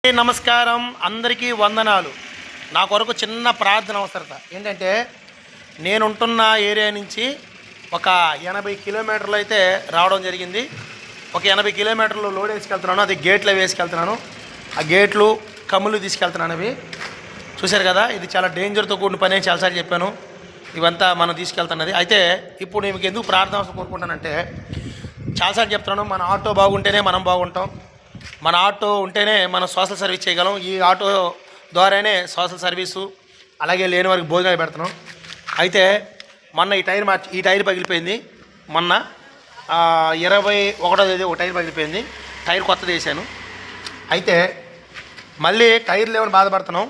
నమస్కారం, అందరికీ వందనాలు. నా కొరకు చిన్న ప్రార్థన అవసరత ఏంటంటే, నేనుంటున్న ఏరియా నుంచి ఒక 80 కిలోమీటర్లు అయితే రావడం జరిగింది. ఒక 80 కిలోమీటర్లు లోడ్ వేసుకెళ్తున్నాను. అది గేట్లో వేసుకెళ్తున్నాను. ఆ గేట్లు కమ్ములు తీసుకెళ్తున్నాను. అవి చూశారు కదా, ఇది చాలా డేంజర్తో కూడిన పని అని చాలాసార్లు చెప్పాను. ఇవంతా మనం తీసుకెళ్తున్నది. అయితే ఇప్పుడు నేను ఎందుకు ప్రార్థన అవసరం కోరుకుంటానంటే, చాలాసార్లు చెప్తున్నాను, మన ఆటో బాగుంటేనే మనం బాగుంటాం. మన ఆటో ఉంటేనే మనం సోషల్ సర్వీస్ చేయగలం. ఈ ఆటో ద్వారానే సోషల్ సర్వీసు, అలాగే లేని వారికి భోజనాలు పెడుతున్నాం. అయితే మొన్న ఈ టైర్ పగిలిపోయింది. మొన్న 21వ తేదీ ఒక టైర్ పగిలిపోయింది. టైర్ కొత్తది వేసాను. అయితే మళ్ళీ టైర్ లేవని బాధపడుతున్నాం.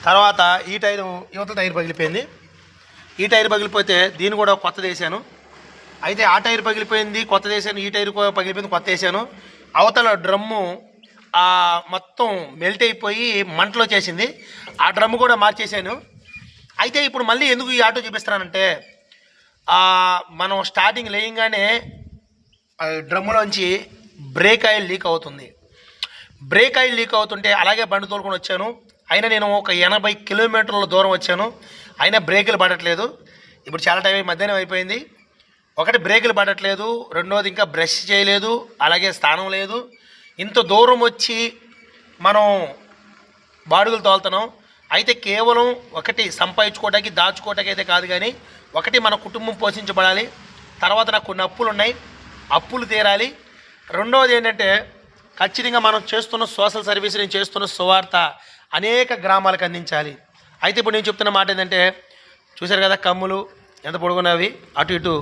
తర్వాత యువతల టైర్ పగిలిపోయింది. ఈ టైర్ పగిలిపోతే దీన్ని కూడా కొత్తది వేసాను. అయితే ఆ టైర్ పగిలిపోయింది, కొత్తది వేసాను. ఈ టైర్ పగిలిపోయింది, కొత్త వేసాను. అవతల డ్రమ్ము మొత్తం మెల్ట్ అయిపోయి మంటలో చేసింది. ఆ డ్రమ్ము కూడా మార్చేసాను. అయితే ఇప్పుడు మళ్ళీ ఎందుకు ఈ ఆటో చూపిస్తున్నానంటే, మనం స్టార్టింగ్ లేయంగానే డ్రమ్ములోంచి బ్రేక్ ఆయిల్ లీక్ అవుతుంది. బ్రేక్ ఆయిల్ లీక్ అవుతుంటే అలాగే బండి తోలుకొని వచ్చాను. అయినా నేను ఒక 80 కిలోమీటర్ల దూరం వచ్చాను. అయినా బ్రేకులు పడట్లేదు. ఇప్పుడు చాలా టైం మధ్యాహ్నం అయిపోయింది. ఒకటి బ్రేకులు పడట్లేదు, రెండోది ఇంకా బ్రష్ చేయలేదు, అలాగే స్థానం లేదు. ఇంత దూరం వచ్చి మనం బాడుగులు తోలుతున్నాం. అయితే కేవలం ఒకటి సంపాదించుకోవడానికి, దాచుకోవడానికి అయితే కాదు, కానీ ఒకటి మన కుటుంబం పోషించబడాలి. తర్వాత నాకు కొన్ని అప్పులు ఉన్నాయి, అప్పులు తీరాలి. రెండవది ఏంటంటే, ఖచ్చితంగా మనం చేస్తున్న సోషల్ సర్వీస్, నేను చేస్తున్న సువార్త అనేక గ్రామాలకు అందించాలి. అయితే ఇప్పుడు నేను చెప్తున్న మాట ఏంటంటే, చూశారు కదా కమ్ములు ఎంత పొడుగున్నవి, అటు ఇటు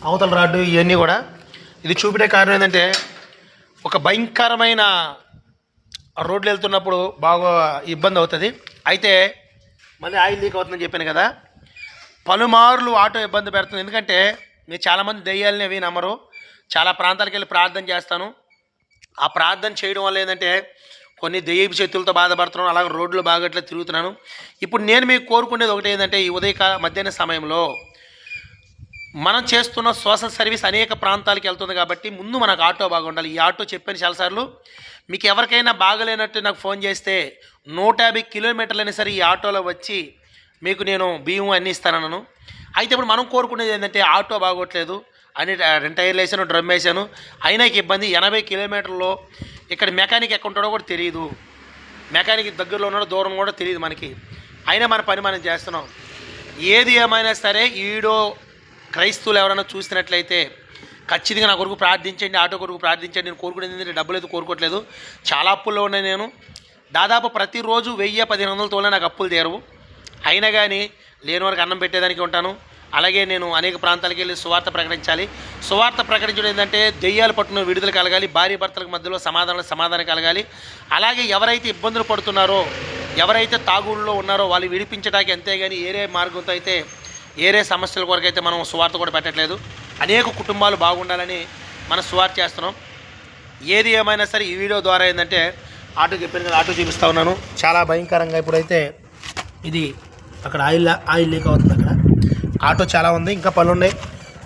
అవతల రాడ్డు, ఇవన్నీ కూడా. ఇది చూపించే కారణం ఏంటంటే, ఒక భయంకరమైన రోడ్లు వెళ్తున్నప్పుడు బాగా ఇబ్బంది అవుతుంది. అయితే మళ్ళీ ఆయిల్ లీక్ అవుతుందని చెప్పాను కదా, పలుమార్లు ఆటో ఇబ్బంది పెడుతుంది. ఎందుకంటే మీరు చాలామంది దెయ్యాలని అవి నమ్మరు. చాలా ప్రాంతాలకు వెళ్ళి ప్రార్థన చేస్తాను. ఆ ప్రార్థన చేయడం వల్ల ఏంటంటే కొన్ని దెయ్యపు శక్తులతో బాధపడుతున్నాను. అలాగే రోడ్లు బాగట్లా తిరుగుతున్నాను. ఇప్పుడు నేను మీకు కోరుకునేది ఒకటి ఏంటంటే, ఈ మధ్యాహ్న సమయంలో మనం చేస్తున్న సోషల్ సర్వీస్ అనేక ప్రాంతాలకు వెళ్తుంది కాబట్టి ముందు మనకు ఆటో బాగుండాలి. ఈ ఆటో చెప్పాను చాలాసార్లు, మీకు ఎవరికైనా బాగలేనట్టు నాకు ఫోన్ చేస్తే 150 కిలోమీటర్లైనా సరే ఈ ఆటోలో వచ్చి మీకు నేను బియ్యం అన్నీ ఇస్తానన్నాను. అయితే ఇప్పుడు మనం కోరుకునేది ఏంటంటే, ఆటో బాగోట్లేదు అని 2 టైర్లు వేసాను, డ్రమ్ వేసాను, అయినా ఇబ్బంది. 80 కిలోమీటర్లో ఇక్కడ మెకానిక్ ఎక్కడ ఉంటాడో కూడా తెలియదు, మెకానిక్ దగ్గరలో ఉన్నాడో దూరం కూడా తెలియదు మనకి. అయినా మన పని మనం చేస్తున్నాం. ఏది ఏమైనా సరే ఈడో క్రైస్తవులు ఎవరైనా చూసినట్లయితే ఖచ్చితంగా నా కొరకు ప్రార్థించండి, ఆటో కొరకు ప్రార్థించండి. నేను కోరుకునేది ఏంటంటే, డబ్బులు అయితే కోరుకోవట్లేదు. చాలా అప్పుల్లో ఉన్నాయి. నేను దాదాపు ప్రతిరోజు 1000-1500 తోలే నాకు అప్పులు తీరవు. అయినా కానీ లేని వరకు అన్నం పెట్టేదానికి ఉంటాను. అలాగే నేను అనేక ప్రాంతాలకు వెళ్ళి సువార్త ప్రకటించాలి. సువార్త ప్రకటించడం ఏంటంటే, దెయ్యాలు పట్టున విడుదల కలగాలి, భార్య భర్తలకు మధ్యలో సమాధానం కలగాలి. అలాగే ఎవరైతే ఇబ్బందులు పడుతున్నారో, ఎవరైతే తాగుళ్ళలో ఉన్నారో వాళ్ళు విడిపించడానికి, అంతేగాని ఏరే మార్గంతో అయితే ఏరే సమస్యల కొరకు అయితే మనం సువార్త కూడా పెట్టట్లేదు. అనేక కుటుంబాలు బాగుండాలని మనం సువార్త చేస్తున్నాం. ఏది ఏమైనా సరే ఈ వీడియో ద్వారా ఏంటంటే, ఆటో చెప్పాను కదా, ఆటో చూపిస్తూ ఉన్నాను. చాలా భయంకరంగా ఇప్పుడైతే ఇది అక్కడ ఆయిల్ లీక్ అవుతుంది. అక్కడ ఆటో చాలా ఉంది, ఇంకా పనులు ఉన్నాయి.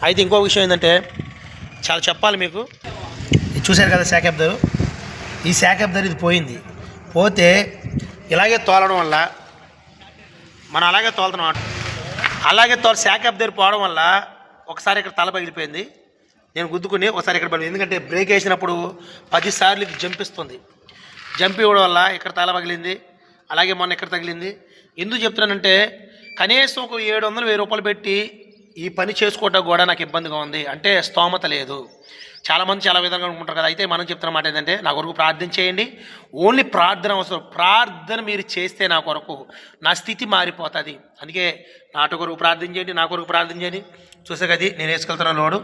అయితే ఇంకో విషయం ఏంటంటే, చాలా చెప్పాలి మీకు. చూశారు కదా శాఖబ్దారు, ఈ శాఖబ్దారు ఇది పోతే ఇలాగే తోలడం వల్ల మనం అలాగే తోలుతున్నాం. ఆటో అలాగే శాఖబ్ దగ్గర పోవడం వల్ల ఒకసారి ఇక్కడ తల పగిలిపోయింది. నేను గుద్దుకుని ఒకసారి ఇక్కడ పడిపోయింది. ఎందుకంటే బ్రేక్ వేసినప్పుడు 10 సార్లు జంపిస్తుంది. జంప్ ఇవ్వడం వల్ల ఇక్కడ తల పగిలింది. అలాగే మొన్న ఇక్కడ తగిలింది. ఎందుకు చెప్తున్నానంటే, కనీసం ఒక 700-1000 రూపాయలు పెట్టి ఈ పని చేసుకోవడం కూడా నాకు ఇబ్బందిగా ఉంది. అంటే స్తోమత లేదు. చాలామంది చాలా విధంగా అనుకుంటారు కదా. అయితే మనం చెప్తున్న మాట ఏంటంటే, నా కొరకు ప్రార్థన చేయండి. ఓన్లీ ప్రార్థన అవసరం. ప్రార్థన మీరు చేస్తే నా కొరకు నా స్థితి మారిపోతుంది. అందుకే నా ఆటో కొరకు ప్రార్థన చేయండి, నా కొరకు ప్రార్థన చేయండి. చూసే కదా నేను వేసుకెళ్తున్న లోడు,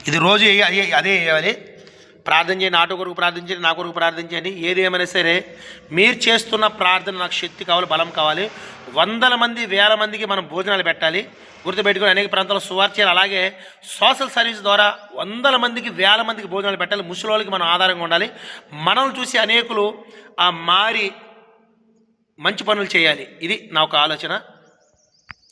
ఇది రోజు అదే వేయాలి. ప్రార్థన చేయండి, ఆటో కొరకు ప్రార్థన చేయండి, నా కొరకు ప్రార్థన చేయండి. ఏది ఏమైనా సరే మీరు చేస్తున్న ప్రార్థన నాకు శక్తి కావాలి, బలం కావాలి. 100 మంది 1000 మందికి మనం భోజనాలు పెట్టాలి. గుర్తుపెట్టుకుని అనేక ప్రాంతాల్లో సువార్త చేయాలి. అలాగే సోషల్ సర్వీస్ ద్వారా 100 మందికి 1000 మందికి భోజనాలు పెట్టాలి. ముసలోళ్ళకి మనం ఆధారంగా ఉండాలి. మనల్ని చూసి అనేకులు మారి మంచి పనులు చేయాలి. ఇది నా ఒక ఆలోచన.